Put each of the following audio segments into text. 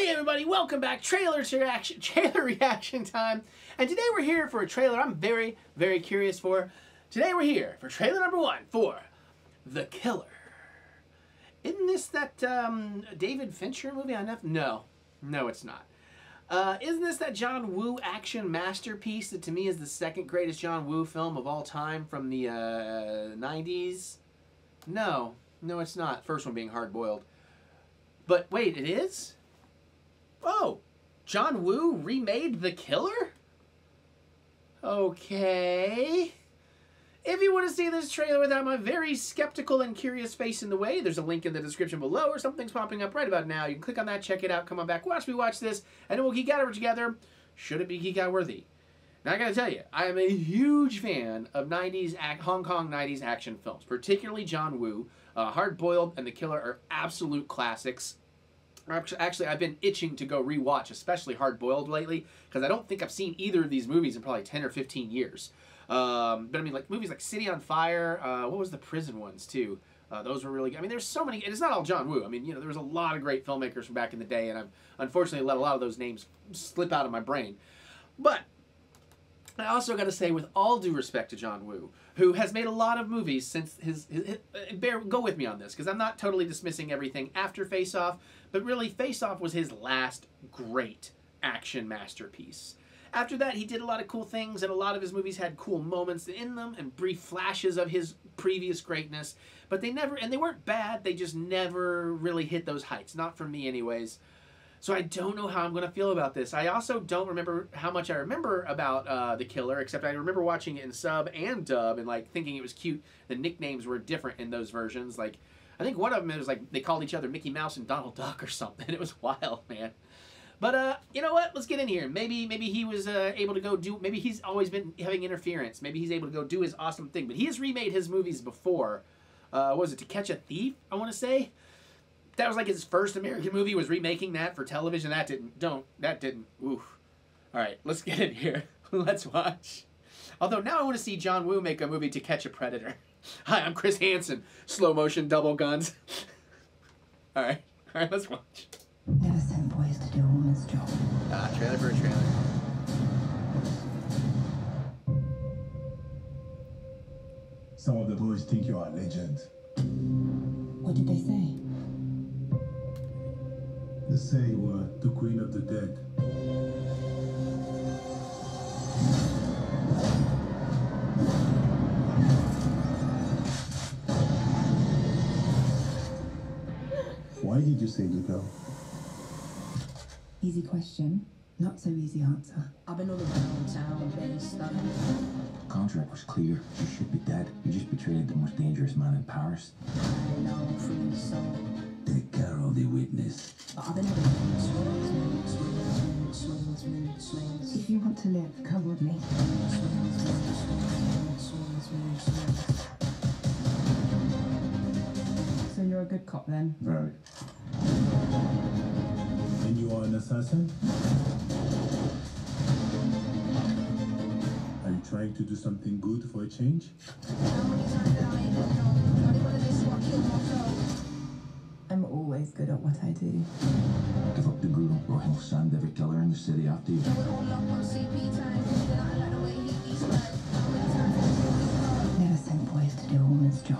Hey everybody, welcome back. Trailer reaction time. And today we're here for a trailer I'm very, very curious for. Today we're here for trailer number 1 for The Killer. Isn't this that David Fincher movie on Netflix? No, it's not. Isn't this that John Woo action masterpiece that to me is the second greatest John Woo film of all time from the 90s? No, it's not. First one being Hard Boiled. But wait, it is? Oh, John Woo remade The Killer? Okay. If you want to see this trailer without my very skeptical and curious face in the way, there's a link in the description below or something's popping up right about now. You can click on that, check it out, come on back, watch me watch this, and then we'll geek out over together. Should it be geek out worthy? Now I gotta tell you, I am a huge fan of Hong Kong 90s action films, particularly John Woo. Hard Boiled and The Killer are absolute classics. Actually, I've been itching to go rewatch, especially Hard Boiled lately, because I don't think I've seen either of these movies in probably 10 or 15 years. But I mean, like movies like City on Fire, what was the prison ones too? Those were really good. I mean, there's so many, and it's not all John Woo. I mean, you know, there was a lot of great filmmakers from back in the day, and I've unfortunately let a lot of those names slip out of my brain. But I also got to say, with all due respect to John Woo, who has made a lot of movies since go with me on this, because I'm not totally dismissing everything after Face Off, but really Face Off was his last great action masterpiece. After that, he did a lot of cool things, and a lot of his movies had cool moments in them and brief flashes of his previous greatness, but they weren't bad, they just never really hit those heights, not for me anyways. So I don't know how I'm going to feel about this. I also don't remember how much I remember about The Killer, except I remember watching it in sub and dub and like thinking it was cute. The nicknames were different in those versions. Like, I think one of them was like they called each other Mickey Mouse and Donald Duck or something. It was wild, man. But you know what? Let's get in here. Maybe he was able to go do. Maybe he's always been having interference. Maybe he's able to go do his awesome thing. But he has remade his movies before. What was it, To Catch a Thief? I want to say. That was like his first American movie, was remaking that for television. That didn't, oof. All right, let's get in here. Let's watch. Although now I want to see John Woo make a movie To Catch a Predator. Hi, I'm Chris Hansen. Slow motion, double guns. All right, let's watch. Never sent boys to do a woman's job. Trailer for a trailer. Some of the boys think you are a legend. What did they say? They say you were the queen of the dead. Why did you say to go? Easy question, not so easy answer. I've been all around town, been studying. The contract was clear. You should be dead. You just betrayed the most dangerous man in Paris. I know, free soul. Take care of the witness. But I've been having swings. If you want to live, come with me. So you're a good cop then? Very. And you are an assassin? Are you trying to do something good for a change? I'm always good at what I do. Give up the gruel, or he'll send every killer in the city after you. Never sent boys to do a woman's job.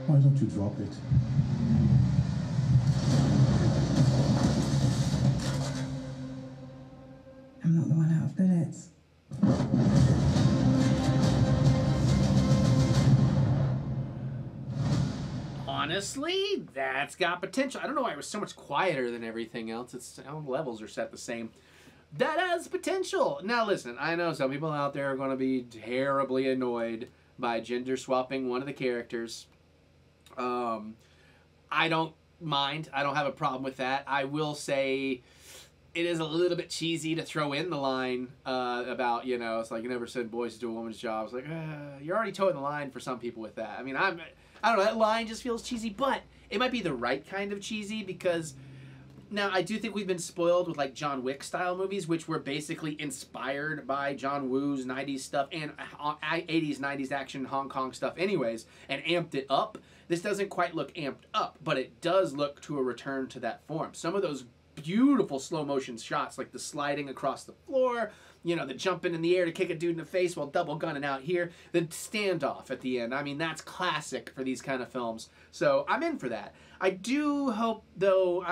Why don't you drop it? I'm not the one out of bullets. Honestly, that's got potential. I don't know why it was so much quieter than everything else. Its all the levels are set the same. That has potential. Now listen, I know some people out there are going to be terribly annoyed by gender swapping one of the characters. I don't mind. I don't have a problem with that. I will say it is a little bit cheesy to throw in the line about, you know, it's like you never said boys to do a woman's job. It's like, you're already towing the line for some people with that. I mean, I I don't know, that line just feels cheesy, but it might be the right kind of cheesy because now I do think we've been spoiled with like John Wick style movies, which were basically inspired by John Woo's 90s stuff and 80s, 90s action Hong Kong stuff anyways, and amped it up. This doesn't quite look amped up, but it does look to a return to that form. Some of those beautiful slow motion shots, like the sliding across the floor, you know, the jumping in the air to kick a dude in the face while double gunning out here, the standoff at the end. I mean, that's classic for these kind of films. So I'm in for that. I do hope, though,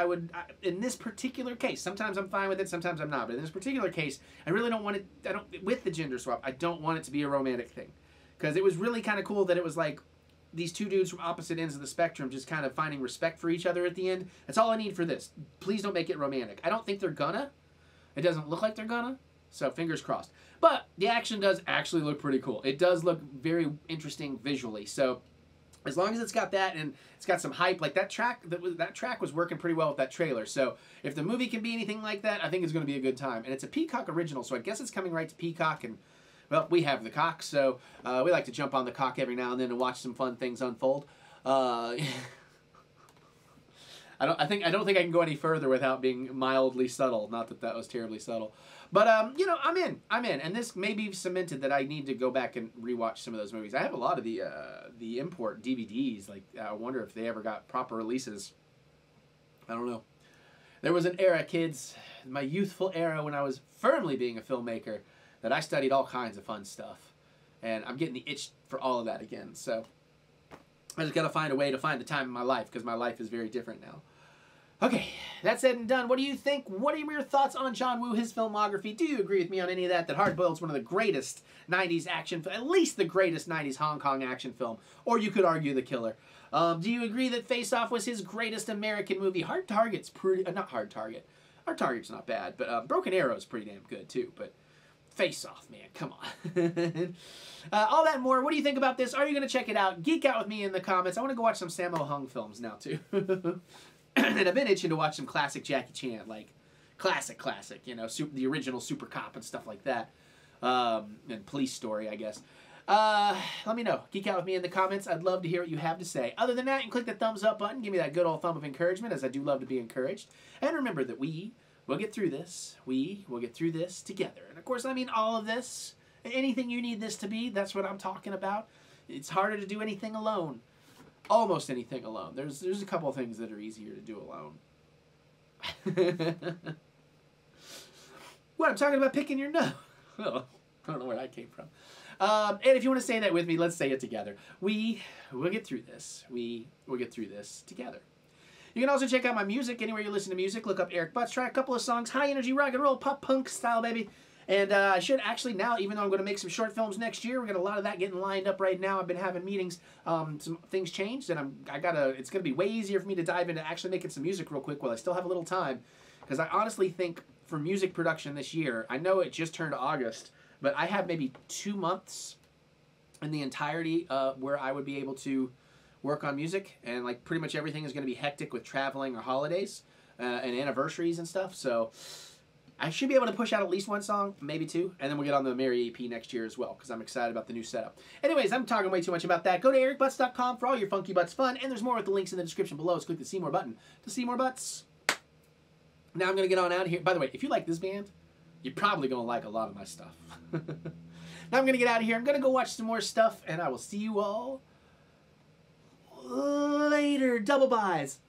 in this particular case, sometimes I'm fine with it, sometimes I'm not, but in this particular case, I really don't want it, with the gender swap, I don't want it to be a romantic thing. Because it was really kind of cool that it was like, these two dudes from opposite ends of the spectrum just kind of finding respect for each other at the end. That's all I need for this. Please don't make it romantic. I don't think they're gonna. It doesn't look like they're gonna. So fingers crossed. But the action does actually look pretty cool. It does look very interesting visually. So as long as it's got that and it's got some hype, like that track was working pretty well with that trailer. So if the movie can be anything like that, I think it's going to be a good time. And it's a Peacock original, so I guess it's coming right to Peacock. And well, we have the cock, so we like to jump on the cock every now and then and watch some fun things unfold. I don't think I can go any further without being mildly subtle. Not that that was terribly subtle, but you know, I'm in, and this may be cemented that I need to go back and rewatch some of those movies. I have a lot of the import DVDs. Like, I wonder if they ever got proper releases. I don't know. There was an era, kids, my youthful era when I was firmly being a filmmaker, that I studied all kinds of fun stuff, and I'm getting the itch for all of that again. So I just got to find a way to find the time in my life, because my life is very different now. Okay, that said and done, what do you think? What are your thoughts on John Woo, his filmography? Do you agree with me on any of that? That Hard Boiled's one of the greatest 90s action, at least the greatest 90s Hong Kong action film, or you could argue The Killer. Do you agree that Face Off was his greatest American movie? Hard Target's pretty, not Hard Target. Hard Target's not bad, but Broken Arrow's pretty damn good too, but Face Off, man, come on. All that and more. What do you think about this? Are you going to check it out? Geek out with me in the comments. I want to go watch some Sammo Hung films now, too. And I've been itching to watch some classic Jackie Chan, like classic, you know, the original Super Cop and stuff like that. And Police Story, I guess. Let me know. Geek out with me in the comments. I'd love to hear what you have to say. Other than that, you can click the thumbs up button. Give me that good old thumb of encouragement, as I do love to be encouraged. And remember that we'll get through this. We will get through this together. And of course, I mean all of this. Anything you need this to be, that's what I'm talking about. It's harder to do anything alone. Almost anything alone. There's a couple of things that are easier to do alone. What, I'm talking about picking your nose. Oh, I don't know where that came from. And if you want to say that with me, let's say it together. We will get through this. We will get through this together. You can also check out my music anywhere you listen to music. Look up Eric Butts. Try a couple of songs. High energy rock and roll, pop punk style, baby. And I should actually now, even though I'm going to make some short films next year, we're got a lot of that getting lined up right now. I've been having meetings. Some things changed, and it's going to be way easier for me to dive into actually making some music real quick while I still have a little time. Because I honestly think for music production this year, I know it just turned August, but I have maybe 2 months in the entirety where I would be able to work on music, and like pretty much everything is going to be hectic with traveling or holidays and anniversaries and stuff. So I should be able to push out at least 1 song, maybe 2, and then we'll get on the Mary EP next year as well, because I'm excited about the new setup. Anyways, I'm talking way too much about that. Go to ericbutts.com for all your Funky Butts fun, and there's more with the links in the description below. So click the See More button to see more butts. Now I'm going to get on out of here. By the way, if you like this band, you're probably going to like a lot of my stuff. Now I'm going to get out of here. I'm going to go watch some more stuff, and I will see you all later. Double buys.